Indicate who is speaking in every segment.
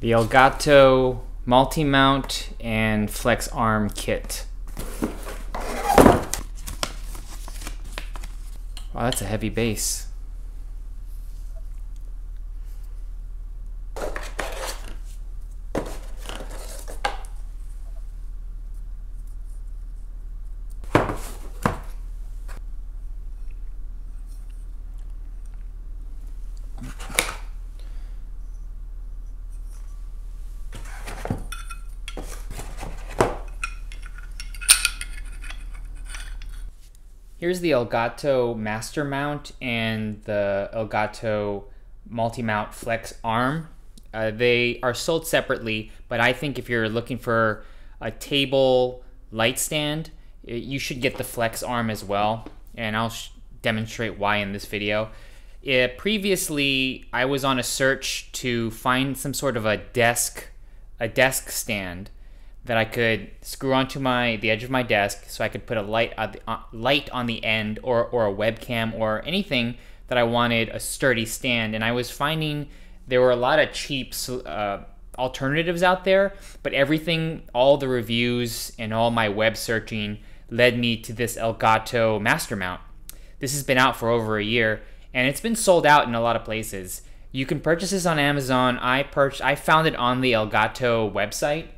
Speaker 1: The Elgato multi-mount and flex arm kit. Wow, that's a heavy base. Here's the Elgato master mount and the Elgato multi-mount flex arm. They are sold separately, but I think if you're looking for a table light stand, you should get the flex arm as well, and I'll demonstrate why in this video. Previously, I was on a search to find some sort of a desk stand that I could screw onto the edge of my desk, so I could put a light on the end, or a webcam, or anything that I wanted a sturdy stand. And I was finding there were a lot of cheap alternatives out there, but all the reviews and all my web searching led me to this Elgato master mount. This has been out for over a year, and it's been sold out in a lot of places. You can purchase this on Amazon. I found it on the Elgato website.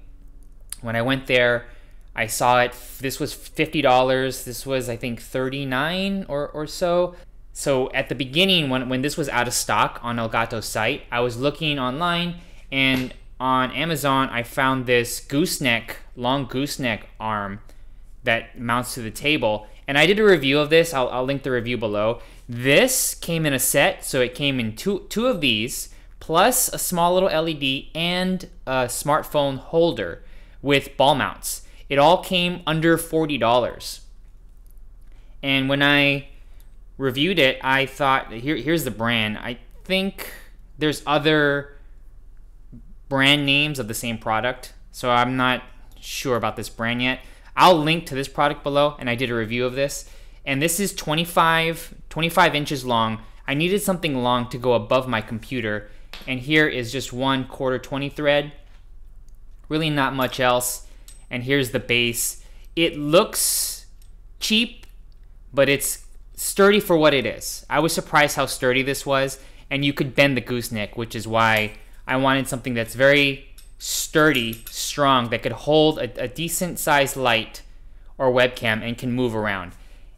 Speaker 1: When I went there, I saw it. This was $50. This was, I think, $39 or so. So at the beginning, when this was out of stock on Elgato's site, I was looking online, and on Amazon, I found this long gooseneck arm that mounts to the table. And I did a review of this. I'll link the review below. This came in a set, so it came in two of these, plus a small little LED and a smartphone holder with ball mounts. It all came under $40. And when I reviewed it, I thought, here's the brand. I think there's other brand names of the same product, so I'm not sure about this brand yet. I'll link to this product below, and I did a review of this. And this is 25 inches long. I needed something long to go above my computer, and here is just one 1/4 thread. Really not much else. And here's the base. It looks cheap, but it's sturdy for what it is. I was surprised how sturdy this was, and you could bend the gooseneck, which is why I wanted something that's very sturdy, strong, that could hold a decent sized light or webcam and can move around.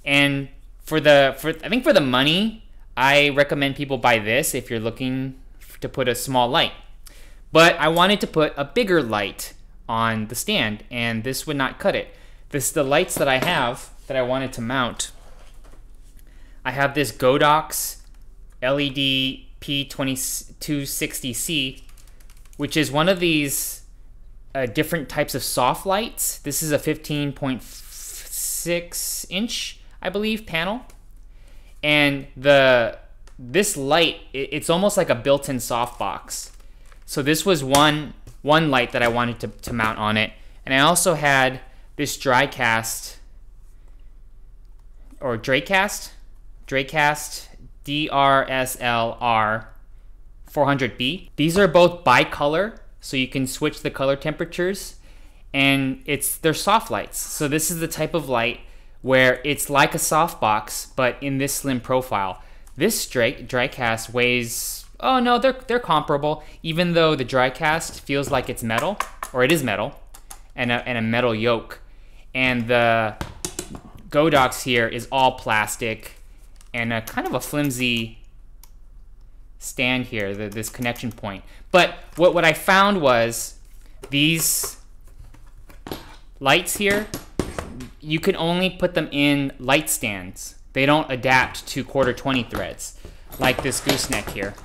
Speaker 1: And I think for the money, I recommend people buy this if you're looking to put a small light. But I wanted to put a bigger light on the stand, and this would not cut it. The lights that I have that I wanted to mount, I have this Godox LED P2260C, which is one of these different types of soft lights. This is a 15.6 inch, I believe, panel. And this light, it's almost like a built-in softbox. So this was one light that I wanted to mount on it. And I also had this Dracast DRSLR 400B. These are both bicolor, so you can switch the color temperatures, and they're soft lights. So this is the type of light where it's like a softbox, but in this slim profile. This Dracast weighs, oh no, they're comparable, even though the Dracast feels like it's metal, or it is metal, and a metal yoke. And the Godox here is all plastic, and a kind of a flimsy stand here, this connection point. But what I found was these lights here, you can only put them in light stands. They don't adapt to 1/4 threads, like this gooseneck here.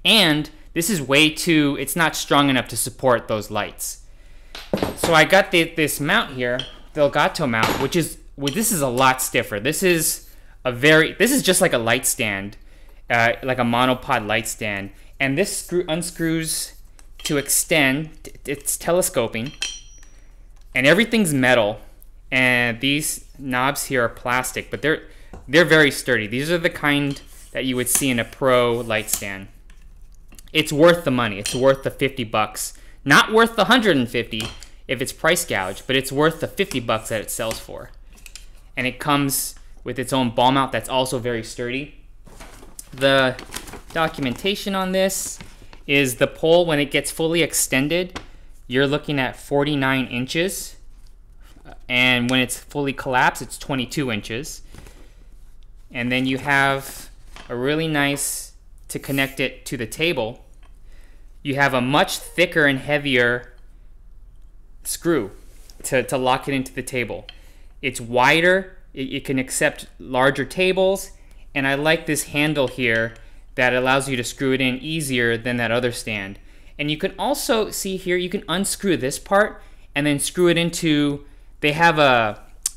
Speaker 1: And this is it's not strong enough to support those lights. So I got this mount here, the Elgato mount, this is a lot stiffer. This is just like a light stand, like a monopod light stand. And this unscrews to extend. It's telescoping, and everything's metal. And these knobs here are plastic, but they're very sturdy. These are the kind that you would see in a pro light stand. it's worth the money. It's worth the 50 bucks. Not worth the 150 if it's price gouge, but it's worth the 50 bucks that it sells for. And it comes with its own ball mount that's also very sturdy. The documentation on this is the pole, when it gets fully extended, you're looking at 49 inches. And when it's fully collapsed, it's 22 inches. And then you have a really nice, to connect it to the table, you have a much thicker and heavier screw to lock it into the table. It's wider, it can accept larger tables, and I like this handle here that allows you to screw it in easier than that other stand. And you can also see here, you can unscrew this part and then screw it into, they have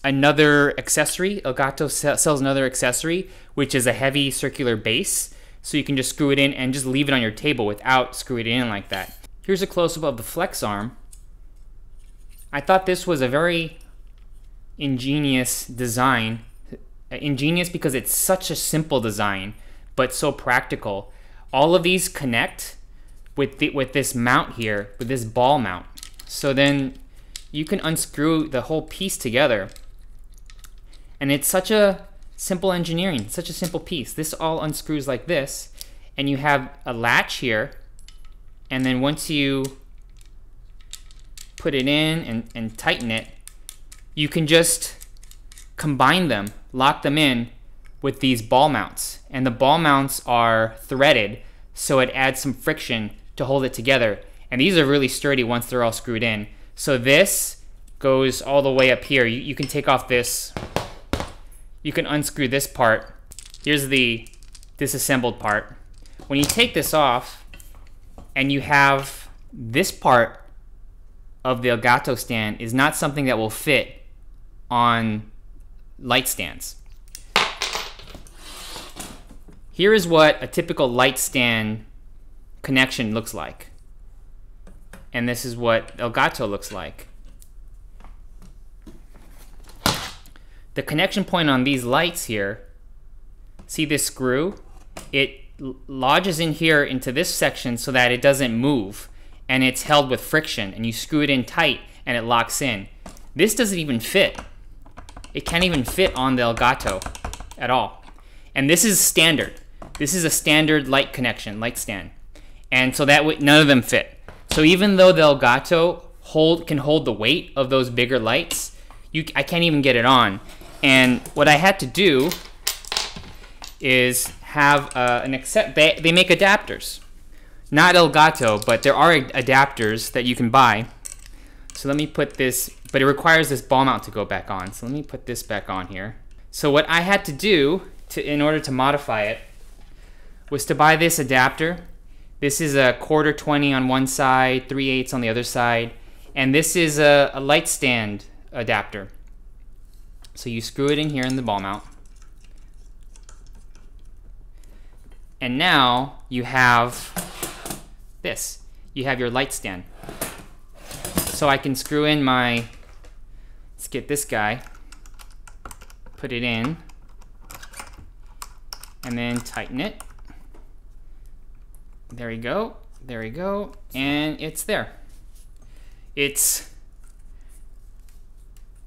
Speaker 1: another accessory. Elgato sells another accessory, which is a heavy circular base. So you can just screw it in and just leave it on your table without screwing it in like that. Here's a close-up of the flex arm. I thought this was a very ingenious design. Ingenious because it's such a simple design, but so practical. All of these connect with this mount here, with this ball mount. So then you can unscrew the whole piece together. And it's such a simple engineering, such a simple piece. This all unscrews like this, and you have a latch here, and then once you put it in and tighten it, you can just combine them, lock them in with these ball mounts. And the ball mounts are threaded, so it adds some friction to hold it together. And these are really sturdy once they're all screwed in. So this goes all the way up here. You can take off this, you can unscrew this part. Here's the disassembled part. When you take this off and you have this part of the Elgato stand is not something that will fit on light stands. Here is what a typical light stand connection looks like. And this is what Elgato looks like. The connection point on these lights here, see this screw? It lodges in here into this section so that it doesn't move, and it's held with friction, and you screw it in tight and it locks in. This doesn't even fit. It can't even fit on the Elgato at all. And this is standard. This is a standard light connection, light stand. And so that way, none of them fit. So even though the Elgato can hold the weight of those bigger lights, I can't even get it on. And what I had to do is have they make adapters. Not Elgato, but there are adapters that you can buy. So let me put this, but it requires this ball mount to go back on. So let me put this back on here. So what I had to do in order to modify it was to buy this adapter. This is a 1/4-20 on one side, 3/8 on the other side. And this is a light stand adapter. So you screw it in here in the ball mount. And now you have this. You have your light stand. So I can screw in let's get this guy, put it in, and then tighten it. There we go, there we go, and it's there. It's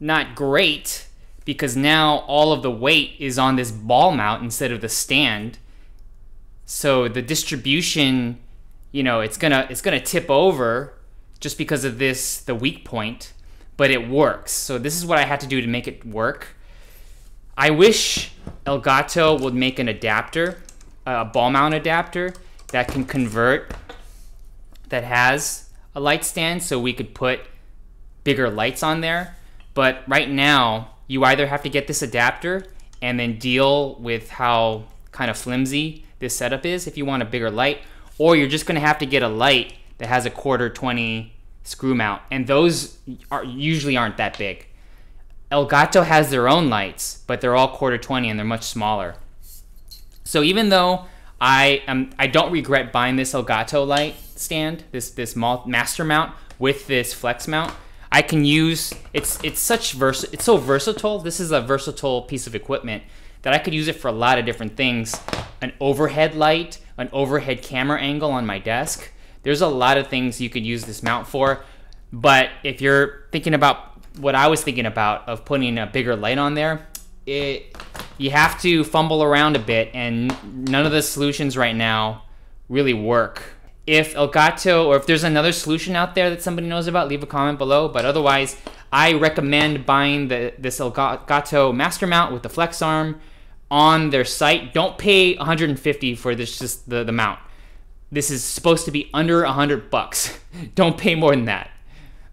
Speaker 1: not great because now all of the weight is on this ball mount instead of the stand. So the distribution, it's gonna tip over just because of the weak point, but it works. So this is what I had to do to make it work. I wish Elgato would make an adapter, a ball mount adapter that can convert, that has a light stand so we could put bigger lights on there. But right now, you either have to get this adapter and then deal with how kind of flimsy this setup is if you want a bigger light, or you're just gonna have to get a light that has a 1/4-20 screw mount, and those usually aren't that big. Elgato has their own lights, but they're all 1/4-20 and they're much smaller. So even though I don't regret buying this Elgato light stand, this master mount with this flex mount, I can use it's so versatile. This is a versatile piece of equipment that I could use it for a lot of different things. An overhead light, an overhead camera angle on my desk. There's a lot of things you could use this mount for, but if you're thinking about what I was thinking about of putting a bigger light on there, you have to fumble around a bit, and none of the solutions right now really work. If Elgato, or if there's another solution out there that somebody knows about, leave a comment below. But otherwise, I recommend buying this Elgato Master Mount with the flex arm on their site. Don't pay $150 for this, just the mount. This is supposed to be under $100. Don't pay more than that.